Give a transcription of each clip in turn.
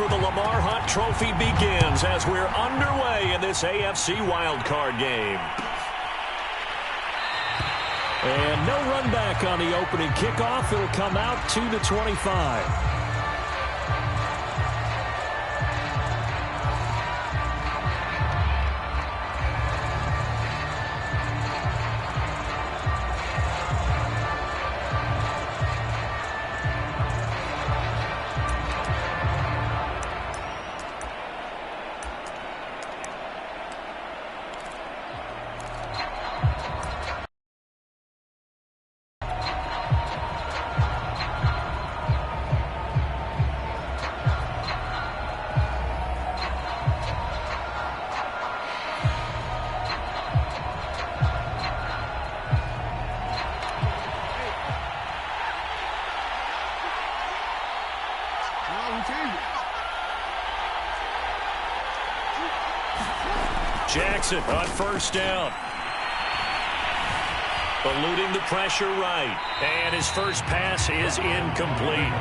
for the Lamar Hunt Trophy begins as we're underway in this AFC wildcard game. And no run back on the opening kickoff. It'll come out to the 25. Jackson on first down. Eluding the pressure right. And his first pass is incomplete.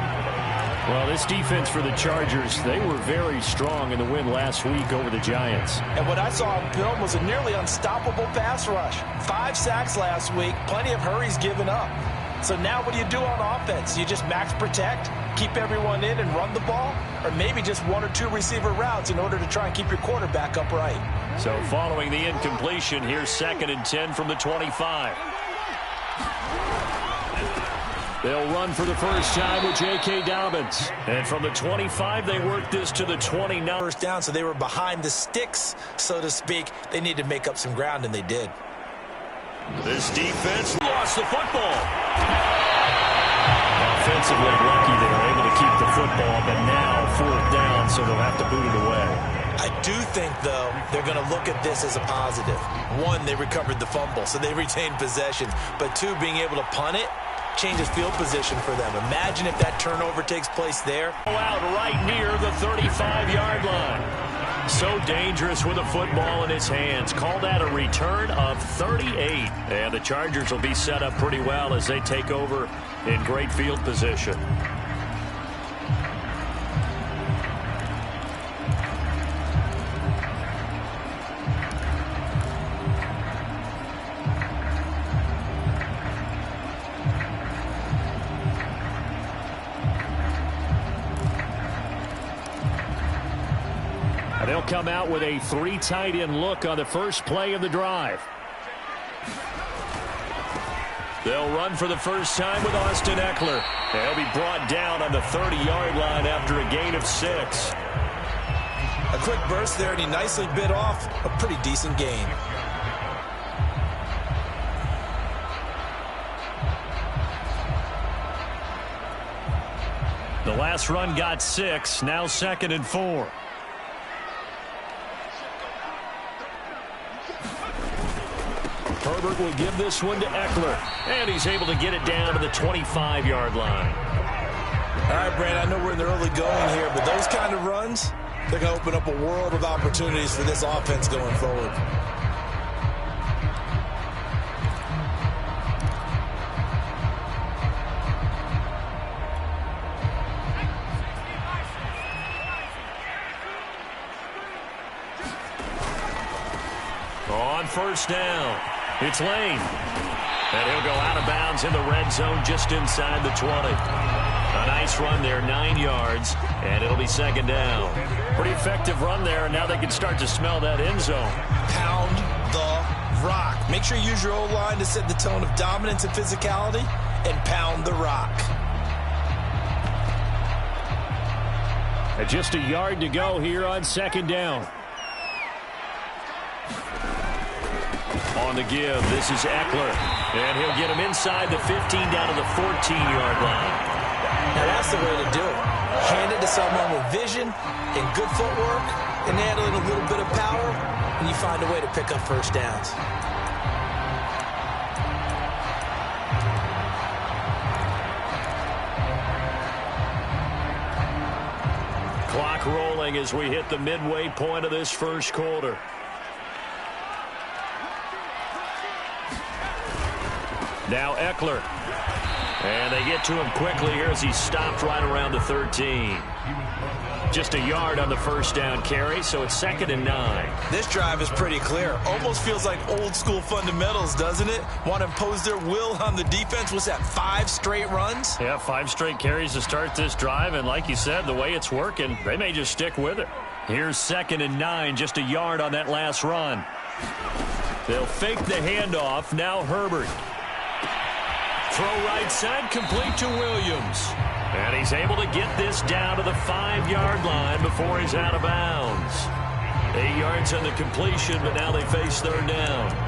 Well, this defense for the Chargers, they were very strong in the win last week over the Giants. And what I saw on film was a nearly unstoppable pass rush. 5 sacks last week, plenty of hurries given up. So now what do you do on offense? You just max protect, keep everyone in and run the ball? Or maybe just 1 or 2 receiver routes in order to try and keep your quarterback upright? So following the incompletion, here's 2nd and 10 from the 25. They'll run for the first time with J.K. Dobbins. And from the 25, they work this to the 29. First down, so they were behind the sticks, so to speak. They need to make up some ground, and they did. This defense lost the football. Offensively lucky they were able to keep the football, but now 4th down, so they'll have to boot it away. I do think, though, they're going to look at this as a positive. 1, they recovered the fumble, so they retained possession. But 2, being able to punt it changes field position for them. Imagine if that turnover takes place there. Out right near the 35-yard line. So dangerous with a football in his hands. Call that a return of 38. And the Chargers will be set up pretty well as they take over in great field position. They'll come out with a 3 tight end look on the first play of the drive. They'll run for the first time with Austin Eckler. They'll be brought down on the 30-yard line after a gain of 6. A quick burst there, and he nicely bit off a pretty decent gain. The last run got 6, now 2nd and 4. Herbert will give this one to Eckler, and he's able to get it down to the 25-yard line. All right, Brad, I know we're in the early going here, but those kind of runs, they're going to open up a world of opportunities for this offense going forward. On first down, it's Lane. And he'll go out of bounds in the red zone just inside the 20. A nice run there, 9 yards, and it'll be 2nd down. Pretty effective run there, and now they can start to smell that end zone. Pound the rock. Make sure you use your O-line to set the tone of dominance and physicality, and pound the rock. And just a yard to go here on 2nd down. On the give, this is Eckler. And he'll get him inside the 15 down to the 14-yard line. Now that's the way to do it. Hand it to someone with vision and good footwork and add in a little bit of power, and you find a way to pick up first downs. Clock rolling as we hit the midway point of this first quarter. Now Eckler. And they get to him quickly here as he stopped right around the 13. Just a yard on the first down carry, so it's 2nd and 9. This drive is pretty clear. Almost feels like old school fundamentals, doesn't it? Want to impose their will on the defense. Was that 5 straight runs? Yeah, 5 straight carries to start this drive, and like you said, the way it's working, they may just stick with it. Here's 2nd and 9, just a yard on that last run. They'll fake the handoff. Now Herbert. Throw right side, complete to Williams. And he's able to get this down to the 5-yard line before he's out of bounds. 8 yards on the completion, but now they face 3rd down.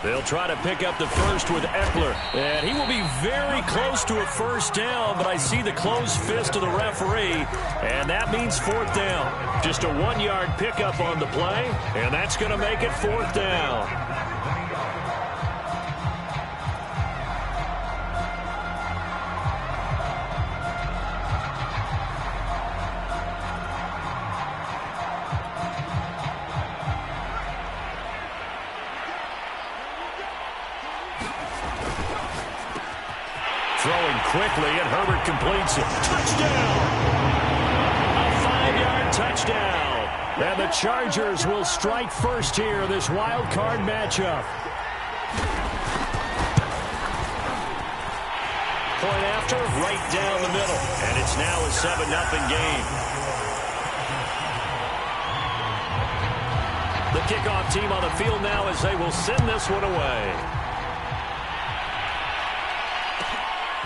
They'll try to pick up the first with Eckler. And he will be very close to a first down, but I see the closed fist of the referee, and that means 4th down. Just a 1-yard pickup on the play, and that's going to make it 4th down. Throwing quickly, and Herbert completes it. Touchdown! A 5-yard touchdown. And the Chargers will strike first here in this wild card matchup. Point after, right down the middle. And it's now a 7-0 game. The kickoff team on the field now as they will send this one away.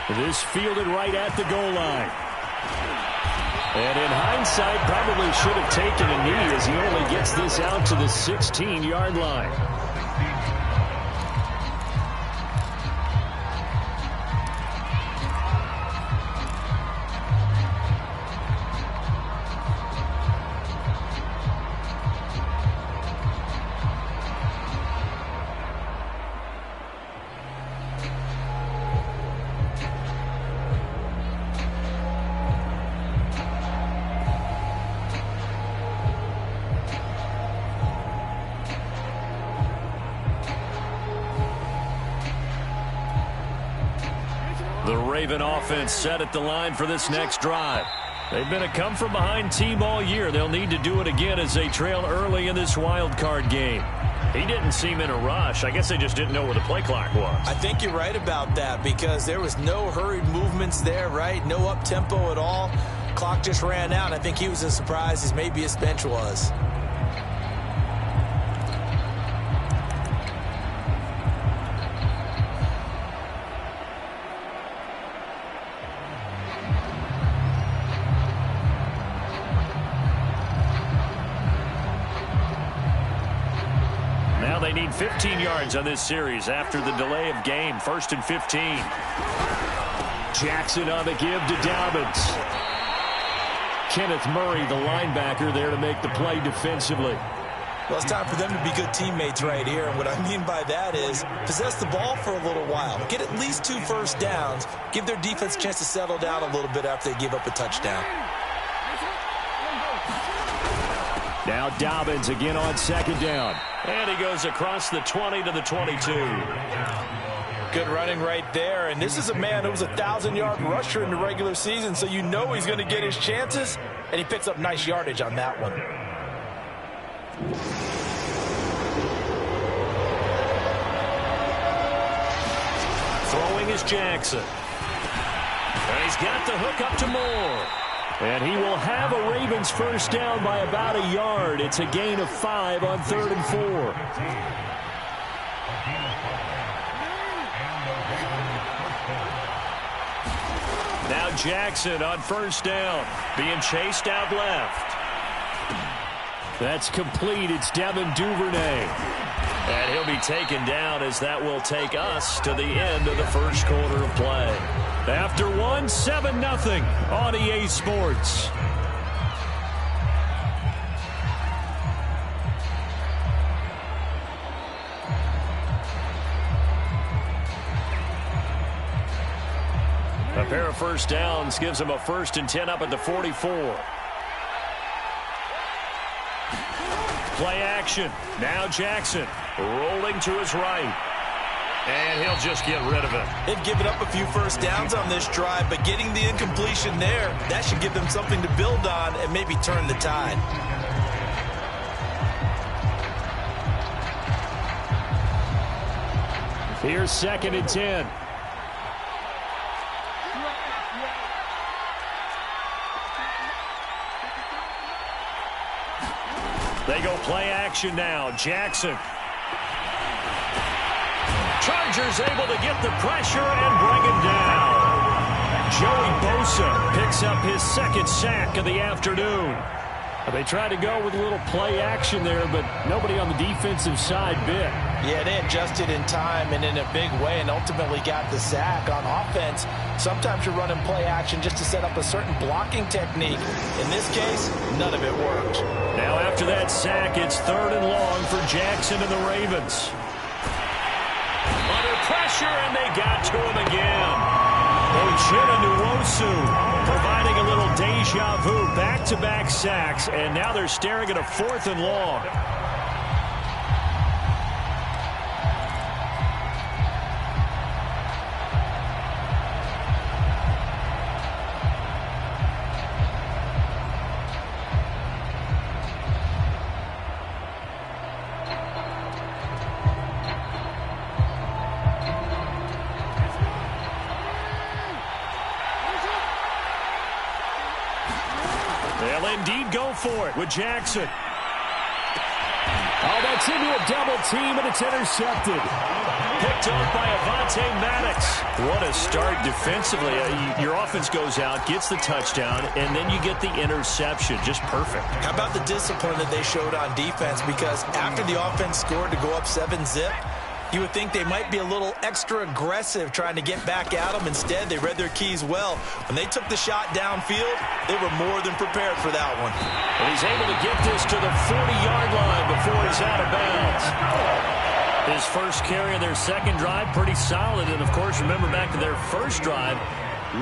This fielded right at the goal line. And in hindsight, probably should have taken a knee as he only gets this out to the 16-yard line. The Raven offense set at the line for this next drive. They've been a come-from-behind team all year. They'll need to do it again as they trail early in this wild card game. He didn't seem in a rush. I guess they just didn't know where the play clock was. I think you're right about that because there was no hurried movements there, right? No up-tempo at all. Clock just ran out. I think he was as surprised as maybe his bench was. Now they need 15 yards on this series after the delay of game. 1st and 15. Jackson on the give to Dobbins. Kenneth Murray, the linebacker, there to make the play defensively. Well, it's time for them to be good teammates right here. And what I mean by that is possess the ball for a little while. Get at least 2 first downs. Give their defense a chance to settle down a little bit after they give up a touchdown. Now Dobbins again on 2nd down. And he goes across the 20 to the 22. Good running right there. And this is a man who was a 1,000-yard rusher in the regular season, so you know he's going to get his chances. And he picks up nice yardage on that one. Throwing is Jackson. And he's got the hook up to Moore. And he will have a Ravens first down by about a yard. It's a gain of 5 on 3rd and 4. Now Jackson on first down, being chased out left. That's complete. It's Devin Duvernay. And he'll be taken down as that will take us to the end of the first quarter of play. After 7-0 on EA Sports. A pair of first downs gives them a 1st and 10 up at the 44. play action. Now Jackson rolling to his right. And he'll just get rid of it. They've given up a few first downs on this drive, but getting the incompletion there, that should give them something to build on and maybe turn the tide. Here's 2nd and 10. They go play action now. Jackson. Chargers able to get the pressure and bring him down. Joey Bosa picks up his 2nd sack of the afternoon. They tried to go with a little play action there, but nobody on the defensive side bit. Yeah, they adjusted in time and in a big way and ultimately got the sack. On offense, sometimes you're running play action just to set up a certain blocking technique. In this case, none of it worked. Now after that sack, it's 3rd and long for Jackson and the Ravens. Under pressure, and they got to him again. Uchenna Nwosu providing a little deja vu, back-to-back sacks, and now they're staring at a 4th and long. They'll indeed go for it with Jackson. Oh, that's into a double team, and it's intercepted. Picked up by Avonte Maddox. What a start defensively. Your offense goes out, gets the touchdown, and then you get the interception. Just perfect. How about the discipline that they showed on defense? Because after the offense scored to go up 7-zip, you would think they might be a little extra aggressive trying to get back at them. Instead, they read their keys well. When they took the shot downfield, they were more than prepared for that one. And he's able to get this to the 40-yard line before he's out of bounds. His first carry of their 2nd drive, pretty solid. And, of course, remember back to their first drive,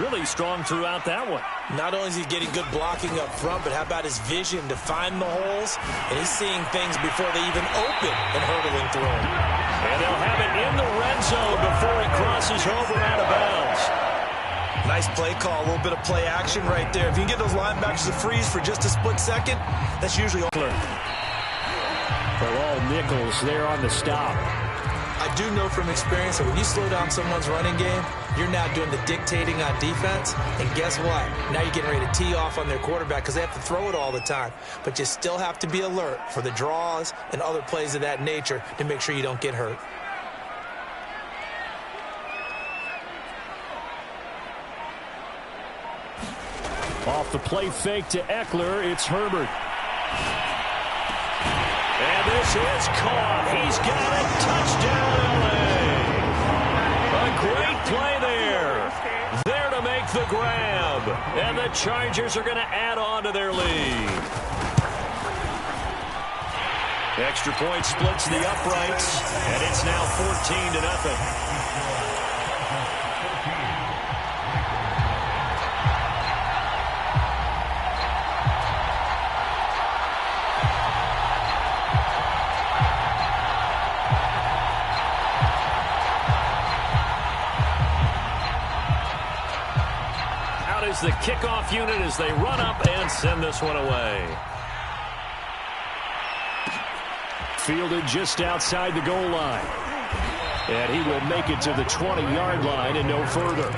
really strong throughout that one. Not only is he getting good blocking up front, but how about his vision to find the holes? And he's seeing things before they even open and hurdling through them. And they'll have it in the red zone before he crosses over out of bounds. Nice play call, a little bit of play action right there. If you can get those linebackers to freeze for just a split second, that's usually all. For all Nichols there on the stop. I do know from experience that when you slow down someone's running game, you're now doing the dictating on defense. And guess what? Now you're getting ready to tee off on their quarterback because they have to throw it all the time. But you still have to be alert for the draws and other plays of that nature to make sure you don't get hurt. Off the play fake to Eckler, it's Herbert. And this is caught. He's got it. Touchdown, LA. A great play there. There to make the grab. And the Chargers are going to add on to their lead. Extra point splits the uprights. And it's now 14-0. The kickoff unit as they run up and send this one away. Fielded just outside the goal line. And he will make it to the 20-yard line and no further.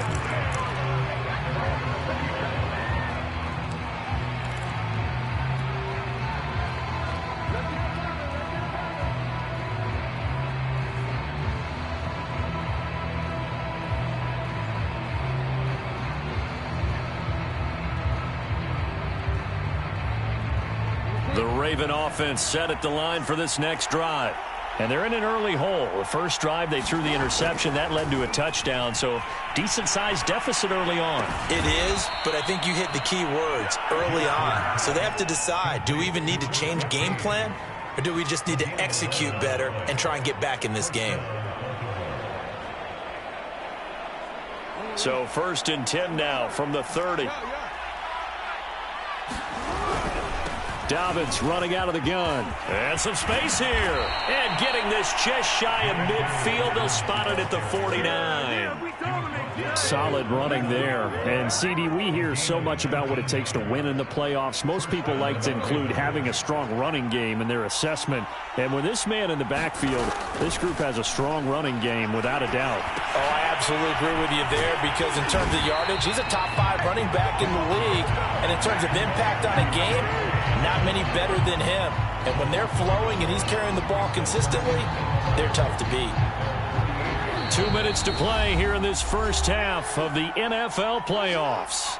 The Raven offense set at the line for this next drive. And they're in an early hole. The first drive, they threw the interception. That led to a touchdown, so decent-sized deficit early on. It is, but I think you hit the key words, early on. So they have to decide, do we even need to change game plan? Or do we just need to execute better and try and get back in this game? So 1st and 10 now from the 30. Dobbins running out of the gun. And some space here. And getting this just shy of midfield. They'll spot it at the 49. Solid running there. And, CD, we hear so much about what it takes to win in the playoffs. Most people like to include having a strong running game in their assessment. And with this man in the backfield, this group has a strong running game without a doubt. Oh, I absolutely agree with you there because in terms of yardage, he's a top 5 running back in the league. And in terms of impact on a game, not many better than him. And when they're flowing and he's carrying the ball consistently, they're tough to beat. 2 minutes to play here in this first half of the NFL playoffs.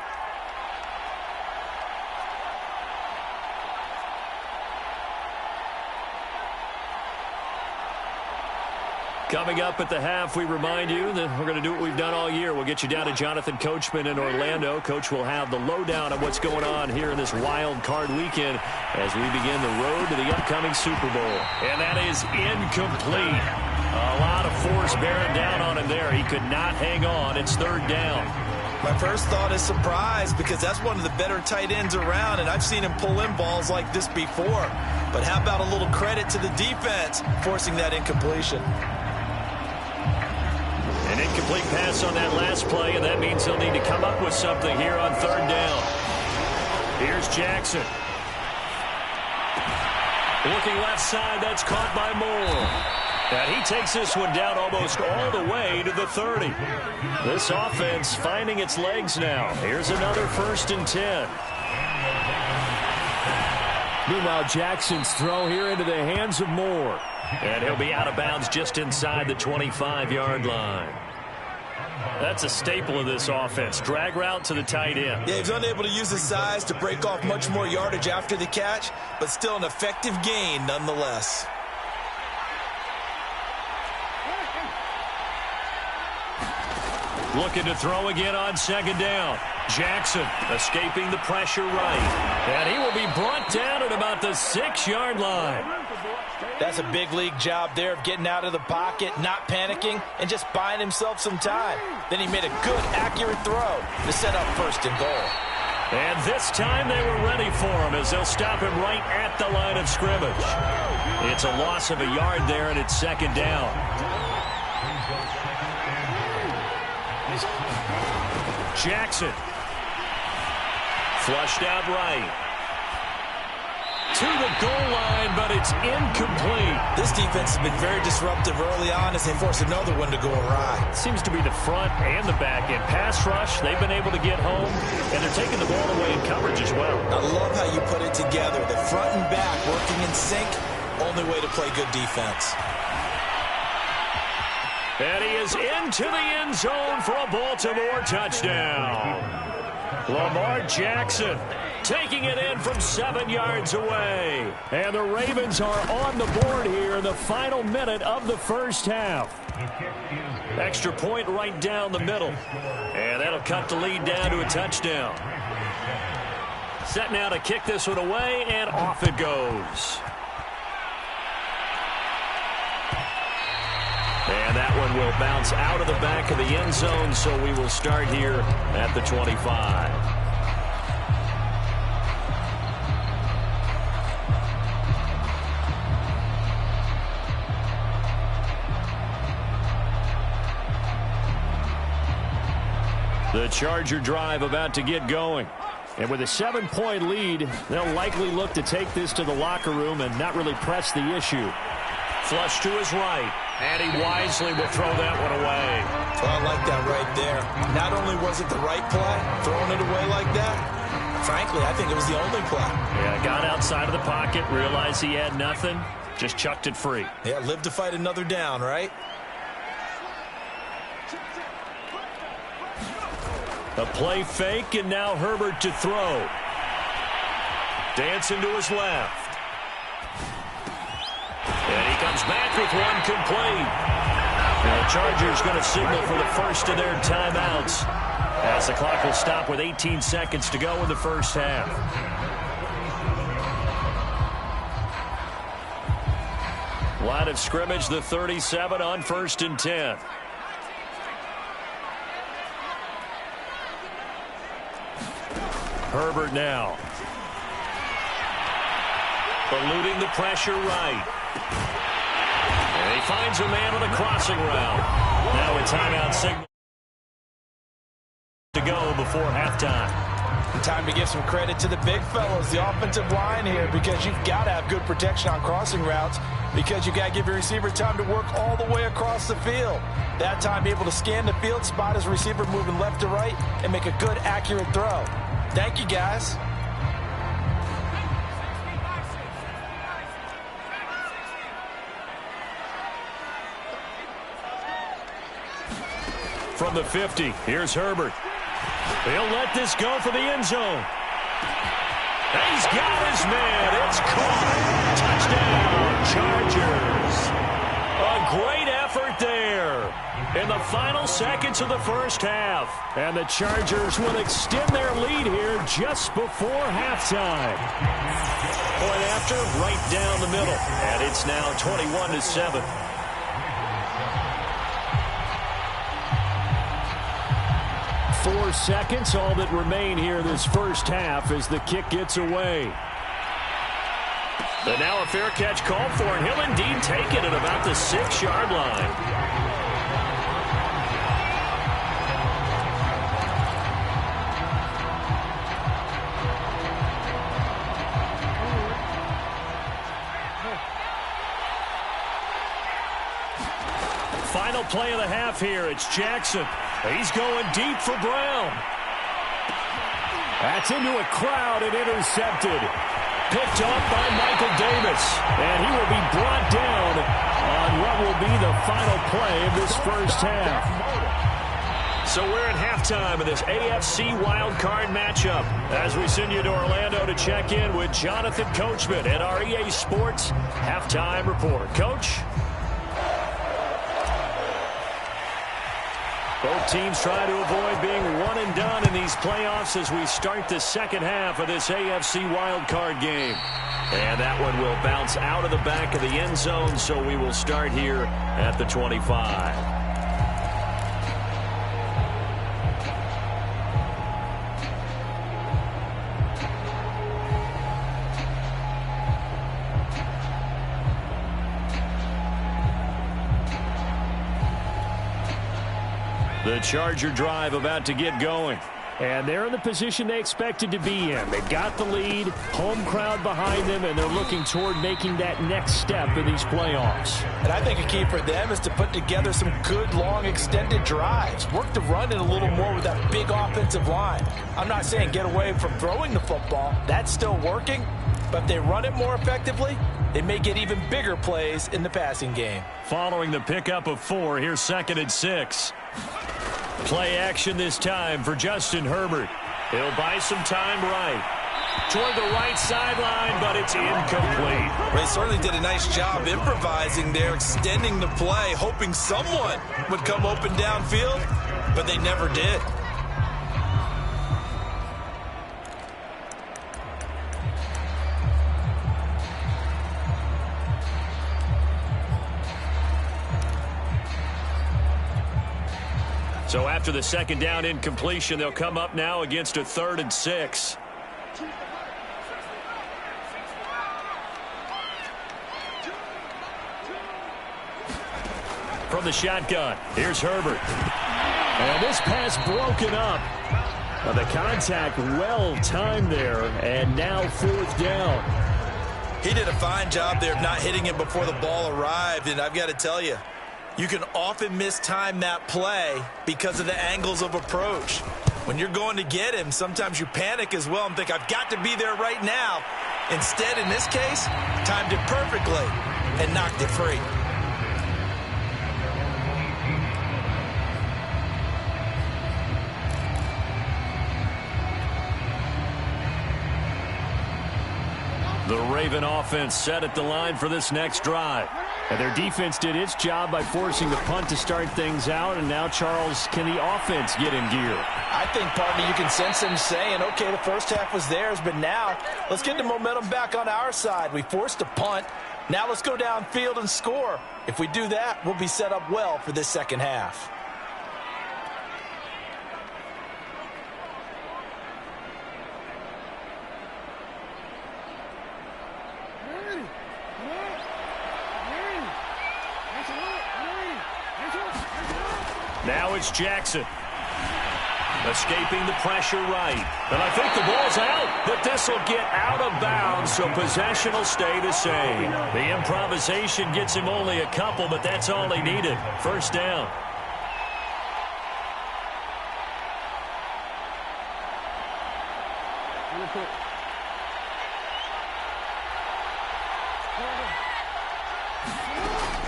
Coming up at the half, we remind you that we're going to do what we've done all year. We'll get you down to Jonathan Coachman in Orlando. Coach will have the lowdown of what's going on here in this wild card weekend as we begin the road to the upcoming Super Bowl. And that is incomplete. A lot of force bearing down on him there. He could not hang on. It's third down. My first thought is surprise because that's one of the better tight ends around, and I've seen him pull in balls like this before. But how about a little credit to the defense forcing that incompletion? An incomplete pass on that last play, and that means they'll need to come up with something here on third down. Here's Jackson. Looking left side, that's caught by Moore. And he takes this one down almost all the way to the 30. This offense finding its legs now. Here's another 1st and 10. Meanwhile, Jackson's throw here into the hands of Moore. And he'll be out of bounds just inside the 25-yard line. That's a staple of this offense. Drag route to the tight end. Yeah, he's unable to use his size to break off much more yardage after the catch, but still an effective gain nonetheless. Looking to throw again on second down. Jackson escaping the pressure right. And he will be brought down at about the 6-yard line. That's a big league job there of getting out of the pocket, not panicking, and just buying himself some time. Then he made a good, accurate throw to set up 1st and goal. And this time they were ready for him as they'll stop him right at the line of scrimmage. It's a loss of a yard there, and it's second down. Jackson. Flushed out right. To the goal line, but it's incomplete. This defense has been very disruptive early on as they force another one to go awry. Seems to be the front and the back end. Pass rush, they've been able to get home, and they're taking the ball away in coverage as well. I love how you put it together. The front and back working in sync, only way to play good defense. And he is into the end zone for a Baltimore touchdown. Lamar Jackson taking it in from 7 yards away. And the Ravens are on the board here in the final minute of the first half. Extra point right down the middle. And that'll cut the lead down to a touchdown. Set now to kick this one away, and off it goes. And that one will bounce out of the back of the end zone, so we will start here at the 25. The Charger drive about to get going. And with a 7-point lead, they'll likely look to take this to the locker room and not really press the issue. Flush to his right. And he wisely will throw that one away. Well, I like that right there. Not only was it the right play, throwing it away like that, frankly, I think it was the only play. Yeah, got outside of the pocket, realized he had nothing, just chucked it free. Yeah, live to fight another down, right? A play fake, and now Herbert to throw. Dancing to his left. And he comes back with one complete. And the Chargers going to signal for the first of their timeouts as the clock will stop with 18 seconds to go in the first half. Line of scrimmage, the 37 on 1st and 10. Herbert now. eluding the pressure right. And he finds a man on a crossing route. Now a timeout signal to go before halftime. Time to give some credit to the big fellas, the offensive line here, because you've got to have good protection on crossing routes, because you've got to give your receiver time to work all the way across the field. That time, be able to scan the field, spot his receiver moving left to right, and make a good, accurate throw. Thank you, guys. From the 50, here's Herbert. He'll let this go for the end zone. He's got his man. It's caught. Touchdown, Chargers. A great effort there in the final seconds of the first half. And the Chargers will extend their lead here just before halftime. Point after, right down the middle. And it's now 21-7. 4 seconds, all that remain here this first half as the kick gets away. And now a fair catch called for, and he'll indeed take it at about the 6-yard line. Final play of the half here. It's Jackson. He's going deep for Brown. That's into a crowd and intercepted. Picked off by Michael Davis. And he will be brought down on what will be the final play of this first half. So we're at halftime of this AFC wildcard matchup as we send you to Orlando to check in with Jonathan Coachman at our EA Sports Halftime Report. Coach? Both teams try to avoid being one and done in these playoffs as we start the second half of this AFC wildcard game. And that one will bounce out of the back of the end zone, so we will start here at the 25. The Charger drive about to get going. And they're in the position they expected to be in. They've got the lead, home crowd behind them, and they're looking toward making that next step in these playoffs. And I think a key for them is to put together some good, long, extended drives. Work the run in a little more with that big offensive line. I'm not saying get away from throwing the football. That's still working. But if they run it more effectively, they may get even bigger plays in the passing game. Following the pickup of 4, here's 2nd and 6. Play action this time for Justin Herbert. He'll buy some time right. Toward the right sideline, but it's incomplete. Well, they certainly did a nice job improvising there, extending the play, hoping someone would come open downfield, but they never did. So after the second down incompletion, they'll come up now against a 3rd and 6. From the shotgun, here's Herbert. And this pass broken up. Well, the contact well timed there, and now 4th down. He did a fine job there of not hitting him before the ball arrived, and I've got to tell you, you can often mistime that play because of the angles of approach. When you're going to get him, sometimes you panic as well and think, I've got to be there right now. Instead, in this case, timed it perfectly and knocked it free. The Raven offense set at the line for this next drive. And their defense did its job by forcing the punt to start things out. And now, Charles, can the offense get in gear? I think, partner, you can sense them saying, okay, the first half was theirs, but now let's get the momentum back on our side. We forced a punt. Now let's go downfield and score. If we do that, we'll be set up well for this second half. Now it's Jackson. Escaping the pressure right. And I think the ball's out, but this will get out of bounds, so possession will stay the same. The improvisation gets him only a couple, but that's all he needed. First down.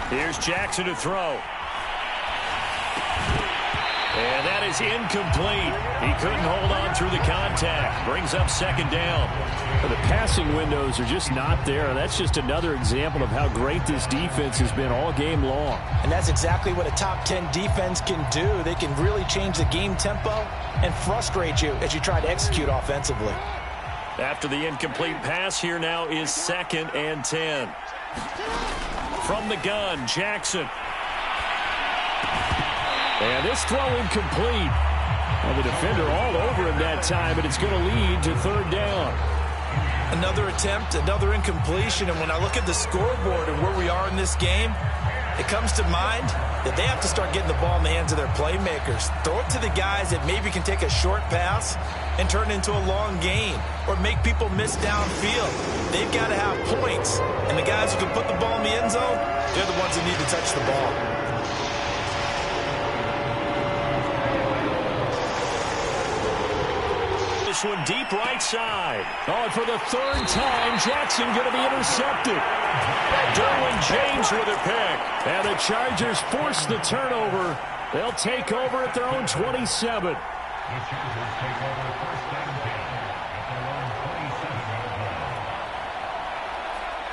Here's Jackson to throw. And that is incomplete. He couldn't hold on through the contact. Brings up second down. The passing windows are just not there. That's just another example of how great this defense has been all game long. And that's exactly what a top 10 defense can do. They can really change the game tempo and frustrate you as you try to execute offensively. After the incomplete pass, here now is 2nd and 10. From the gun, Jackson. And this throw incomplete. Well, the defender all over him that time, and it's going to lead to 3rd down. Another attempt, another incompletion, and when I look at the scoreboard and where we are in this game, it comes to mind that they have to start getting the ball in the hands of their playmakers. Throw it to the guys that maybe can take a short pass and turn it into a long gain or make people miss downfield. They've got to have points, and the guys who can put the ball in the end zone, they're the ones that need to touch the ball. This one deep right side. Oh, and for the 3rd time, Jackson going to be intercepted. Derwin James with a pick. And the Chargers force the turnover. They'll take over at their own 27.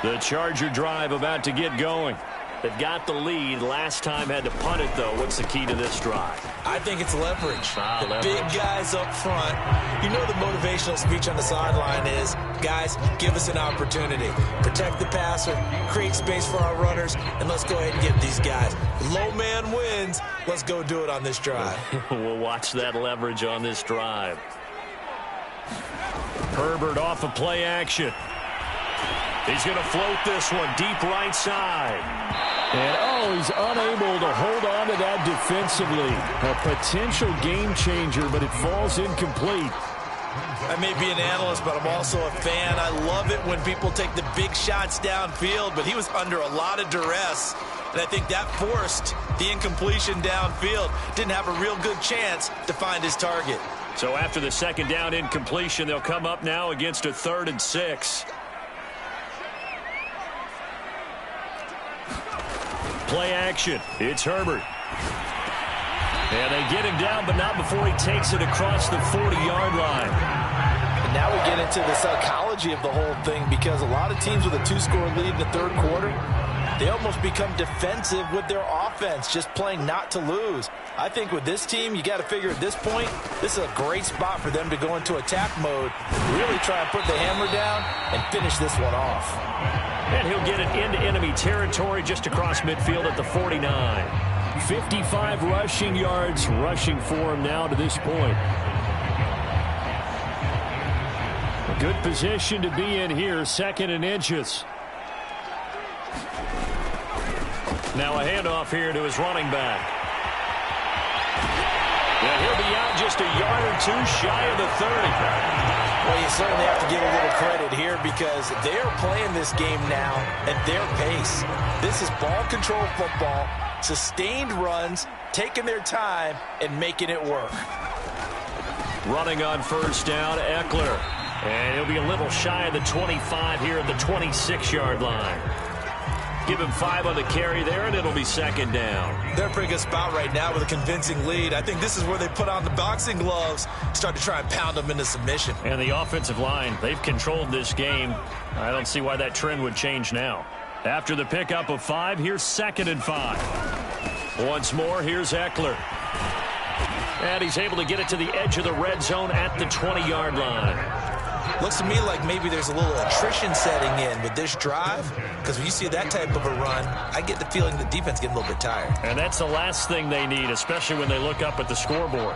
The Charger drive about to get going. They've got the lead. Last time had to punt it, though. What's the key to this drive? I think it's leverage. The leverage. Big guys up front. You know the motivational speech on the sideline is, guys, give us an opportunity. Protect the passer, create space for our runners, and let's go ahead and get these guys. Low man wins. Let's go do it on this drive. We'll watch that leverage on this drive. Herbert off of play action. He's going to float this one deep right side. And, he's unable to hold on to that defensively. A potential game changer, but it falls incomplete. I may be an analyst, but I'm also a fan. I love it when people take the big shots downfield, but he was under a lot of duress, and I think that forced the incompletion downfield. Didn't have a real good chance to find his target. So after the 2nd down incompletion, they'll come up now against a 3rd and 6. Play action. It's Herbert. And they get him down, but not before he takes it across the 40-yard line. And now we get into the psychology of the whole thing, because a lot of teams with a 2-score lead in the 3rd quarter, they almost become defensive with their offense, just playing not to lose. I think with this team, you got to figure at this point, this is a great spot for them to go into attack mode, really try and put the hammer down and finish this one off. And he'll get it into enemy territory just across midfield at the 49. 55 rushing yards rushing for him now to this point. A good position to be in here, 2nd and inches. Now a handoff here to his running back. Yeah, he'll be out just a yard or 2 shy of the 30. Well, you certainly have to give a little credit here, because they're playing this game now at their pace. This is ball control football, sustained runs, taking their time, and making it work. Running on 1st down, Eckler. And he'll be a little shy of the 25 here at the 26-yard line. Give him 5 on the carry there, and it'll be 2nd down. They're in a pretty good spot right now with a convincing lead. I think this is where they put on the boxing gloves, start to try and pound them into submission. And the offensive line, they've controlled this game. I don't see why that trend would change now. After the pickup of 5, here's 2nd and 5. Once more, here's Eckler. And he's able to get it to the edge of the red zone at the 20-yard line. Looks to me like maybe there's a little attrition setting in with this drive, because when you see that type of a run, I get the feeling the defense getting a little bit tired. And that's the last thing they need, especially when they look up at the scoreboard.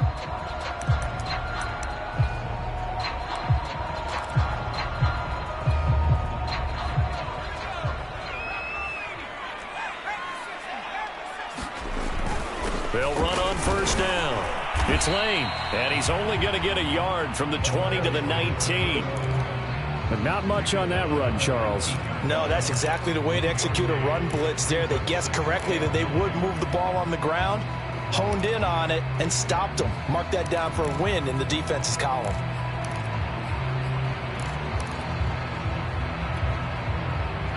They'll run on first down. It's Lane, and he's only going to get a yard from the 20 to the 19. But not much on that run, Charles. No, that's exactly the way to execute a run blitz there. They guessed correctly that they would move the ball on the ground, honed in on it, and stopped them. Mark that down for a win in the defense's column.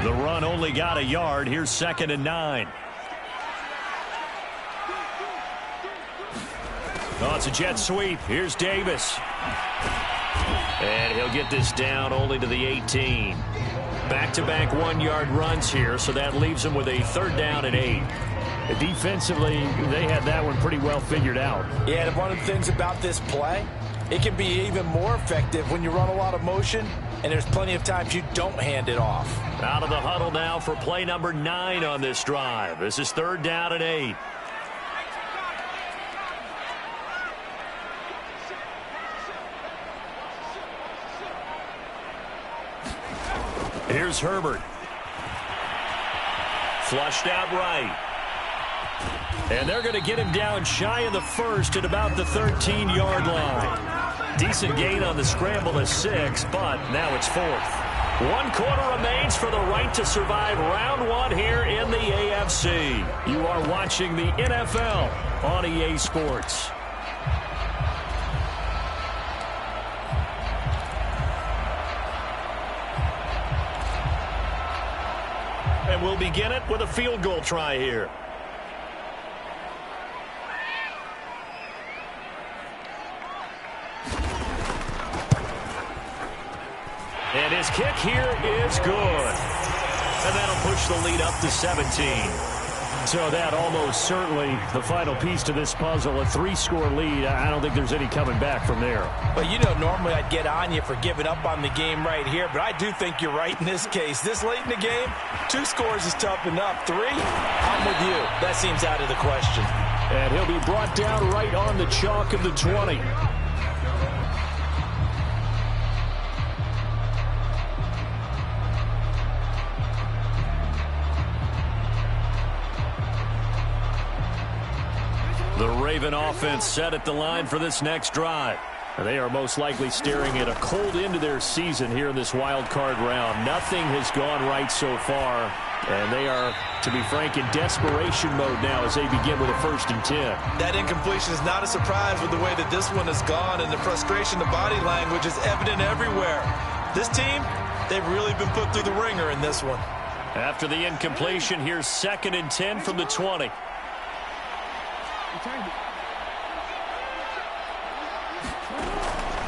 The run only got a yard. Here's 2nd and 9. Oh, it's a jet sweep. Here's Davis. And he'll get this down only to the 18. Back-to-back 1-yard runs here, so that leaves them with a 3rd down and 8. Defensively, they had that one pretty well figured out. Yeah, and one of the things about this play, it can be even more effective when you run a lot of motion, and there's plenty of times you don't hand it off. Out of the huddle now for play number 9 on this drive. This is 3rd down and 8. Here's Herbert. Flushed out right. And they're going to get him down shy of the 1st at about the 13-yard line. Decent gain on the scramble of 6, but now it's 4th. 1 quarter remains for the right to survive round 1 here in the AFC. You are watching the NFL on EA Sports. And we'll begin it with a field goal try here. And his kick here is good. And that'll push the lead up to 17. So that almost certainly the final piece to this puzzle, a 3-score lead. I don't think there's any coming back from there. But you know, normally I'd get on you for giving up on the game right here, but I do think you're right in this case. This late in the game, 2 scores is tough enough. 3, I'm with you. That seems out of the question. And he'll be brought down right on the chalk of the 20. The Raven offense set at the line for this next drive. And they are most likely staring at a cold end to their season here in this wild card round. Nothing has gone right so far. And they are, to be frank, in desperation mode now as they begin with a 1st and 10. That incompletion is not a surprise with the way that this one has gone, and the frustration, the body language is evident everywhere. This team, they've really been put through the ringer in this one. After the incompletion, here's 2nd and 10 from the 20.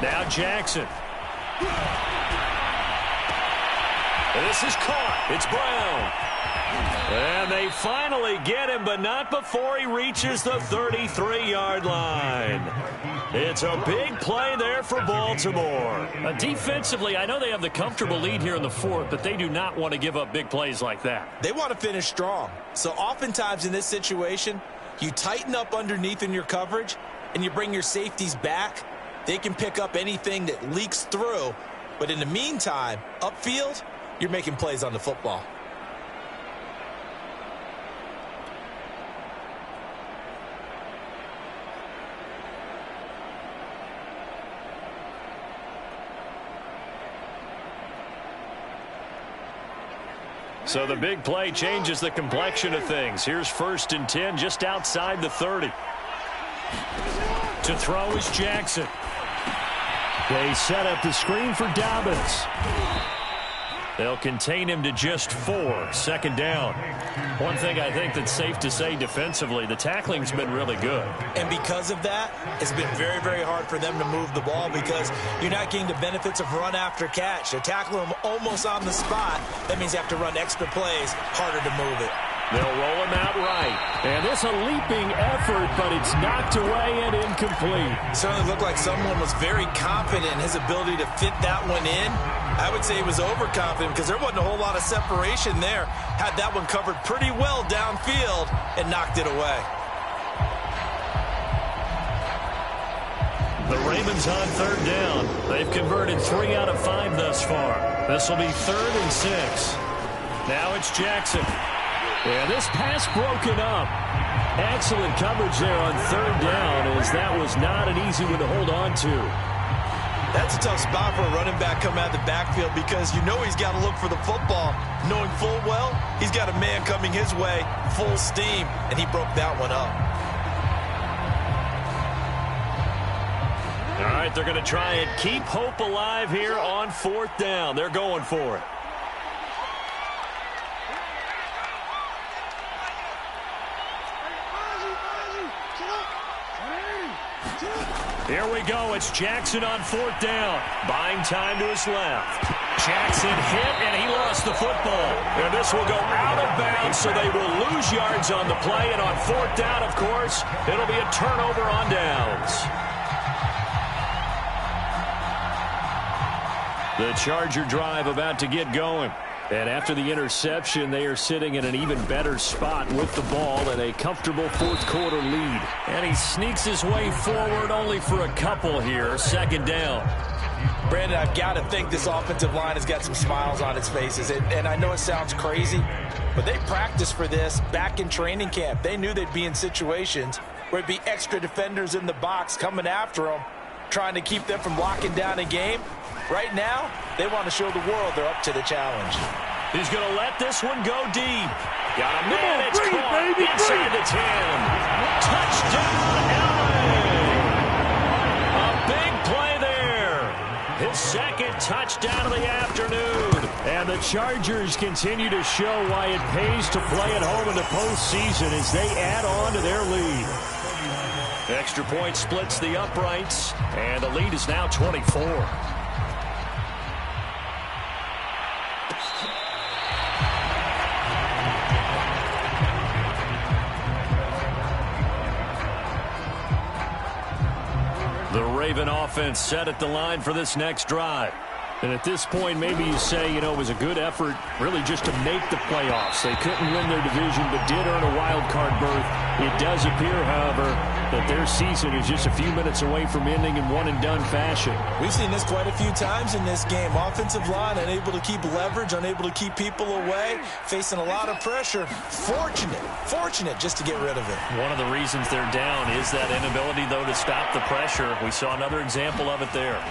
Now Jackson. This is caught. It's Brown. And they finally get him, but not before he reaches the 33-yard line. It's a big play there for Baltimore. Defensively, I know they have the comfortable lead here in the 4th, but they do not want to give up big plays like that. They want to finish strong. So oftentimes in this situation, you tighten up underneath in your coverage, and you bring your safeties back. They can pick up anything that leaks through. But in the meantime, upfield, you're making plays on the football. So the big play changes the complexion of things. Here's 1st and 10 just outside the 30. To throw is Jackson. They set up the screen for Dobbins. They'll contain him to just 4. 2nd down. One thing I think that's safe to say defensively, the tackling's been really good. And because of that, it's been very, very hard for them to move the ball because you're not getting the benefits of run after catch. They're tackling him almost on the spot. That means they have to run extra plays, harder to move it. They'll roll him out right. And this a leaping effort, but it's knocked away and incomplete. Certainly looked like someone was very confident in his ability to fit that one in. I would say he was overconfident because there wasn't a whole lot of separation there. Had that one covered pretty well downfield and knocked it away. The Ravens on 3rd down. They've converted 3 out of 5 thus far. This will be 3rd and 6. Now it's Jackson. Yeah, this pass broken up. Excellent coverage there on third down, as that was not an easy one to hold on to. That's a tough spot for a running back coming out of the backfield because you know he's got to look for the football, knowing full well he's got a man coming his way full steam, and he broke that one up. All right, they're going to try and keep hope alive here on fourth down. They're going for it. Here we go. It's Jackson on fourth down. Buying time to his left. Jackson hit, and he lost the football. And this will go out of bounds, so they will lose yards on the play. And on fourth down, of course, it'll be a turnover on downs. The Charger drive about to get going. And after the interception, they are sitting in an even better spot with the ball and a comfortable fourth-quarter lead. And he sneaks his way forward only for a couple here. Second down. Brandon, I've got to think this offensive line has got some smiles on its faces. And I know it sounds crazy, but they practiced for this back in training camp. They knew they'd be in situations where it'd be extra defenders in the box coming after them, trying to keep them from locking down a game. Right now, they want to show the world they're up to the challenge. He's going to let this one go deep. Got a man, it's caught inside the 10. Touchdown, LA! A big play there. His second touchdown of the afternoon. And the Chargers continue to show why it pays to play at home in the postseason as they add on to their lead. Extra point splits the uprights, and the lead is now 24. The Raven offense set at the line for this next drive. And at this point, maybe you say, you know, it was a good effort really just to make the playoffs. They couldn't win their division, but did earn a wild card berth. It does appear, however, that their season is just a few minutes away from ending in one-and-done fashion. We've seen this quite a few times in this game. Offensive line unable to keep leverage, unable to keep people away, facing a lot of pressure. Fortunate just to get rid of it. One of the reasons they're down is that inability, though, to stop the pressure. We saw another example of it there.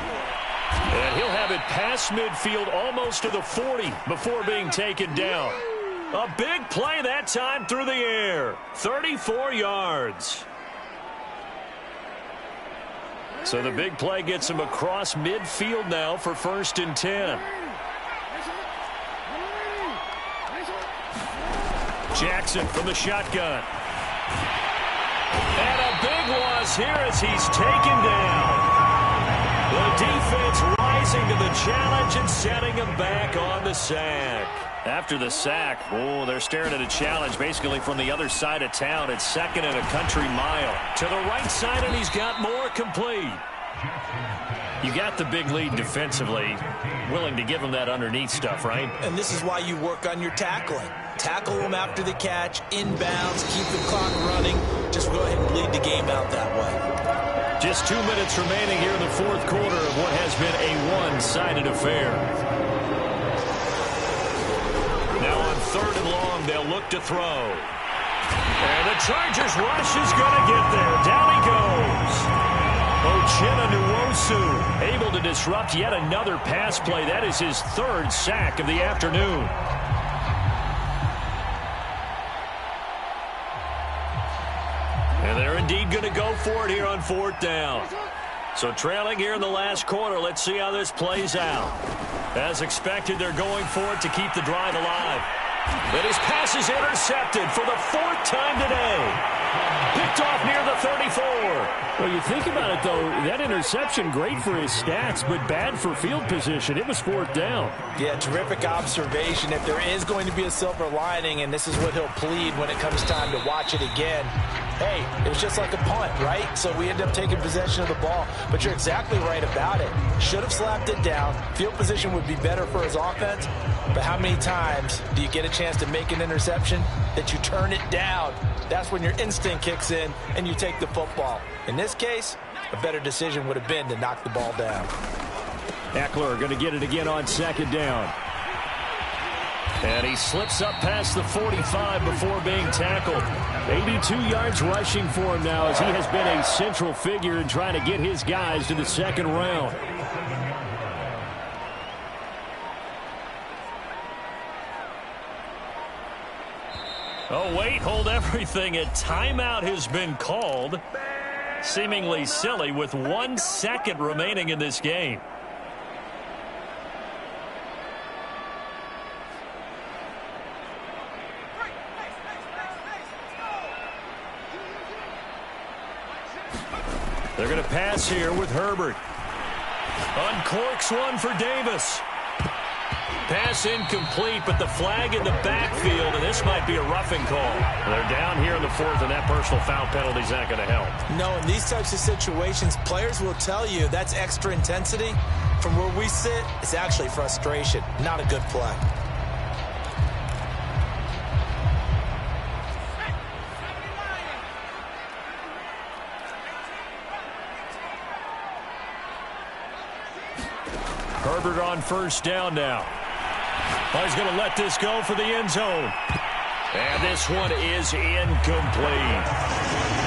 And he'll have it past midfield almost to the 40 before being taken down. A big play that time through the air. 34 yards. So the big play gets him across midfield now for 1st and 10. Jackson from the shotgun. And a big loss here as he's taken down. The defense rising to the challenge and setting him back on the sack. After the sack, oh, they're staring at a challenge basically from the other side of town. It's 2nd and a country mile. To the right side, and he's got more complete. You got the big lead defensively. Willing to give him that underneath stuff, right? And this is why you work on your tackling. Tackle them after the catch, inbounds, keep the clock running. Just go ahead and bleed the game out that way. Just 2 minutes remaining here in the fourth quarter of what has been a one-sided affair. Now on 3rd and long, they'll look to throw. And the Chargers rush is going to get there. Down he goes. Uchenna Nwosu able to disrupt yet another pass play. That is his 3rd sack of the afternoon. And they're indeed going to go for it here on 4th down. So trailing here in the last quarter, let's see how this plays out. As expected, they're going for it to keep the drive alive. But his pass is intercepted for the 4th time today. Picked off near the 34. Well, you think about it, though, that interception, great for his stats, but bad for field position. It was 4th down. Yeah, terrific observation. If there is going to be a silver lining, and this is what he'll plead when it comes time to watch it again, hey, it was just like a punt, right? So we end up taking possession of the ball. But you're exactly right about it. Should have slapped it down. Field position would be better for his offense. But how many times do you get a chance to make an interception that you turn it down? That's when your instinct kicks in and you take the football. In this case, a better decision would have been to knock the ball down. Eckler going to get it again on 2nd down. And he slips up past the 45 before being tackled. 82 yards rushing for him now as he has been a central figure in trying to get his guys to the second round. Oh, wait, hold everything. A timeout has been called. Seemingly silly with 1 second remaining in this game. They're going to pass here with Herbert. Uncorks one for Davis. Pass incomplete, but the flag in the backfield, and this might be a roughing call. They're down here in the fourth, and that personal foul penalty is not going to help. No, in these types of situations, players will tell you that's extra intensity. From where we sit, it's actually frustration, not a good play. Herbert on first down now. Oh, he's going to let this go for the end zone. And this one is incomplete.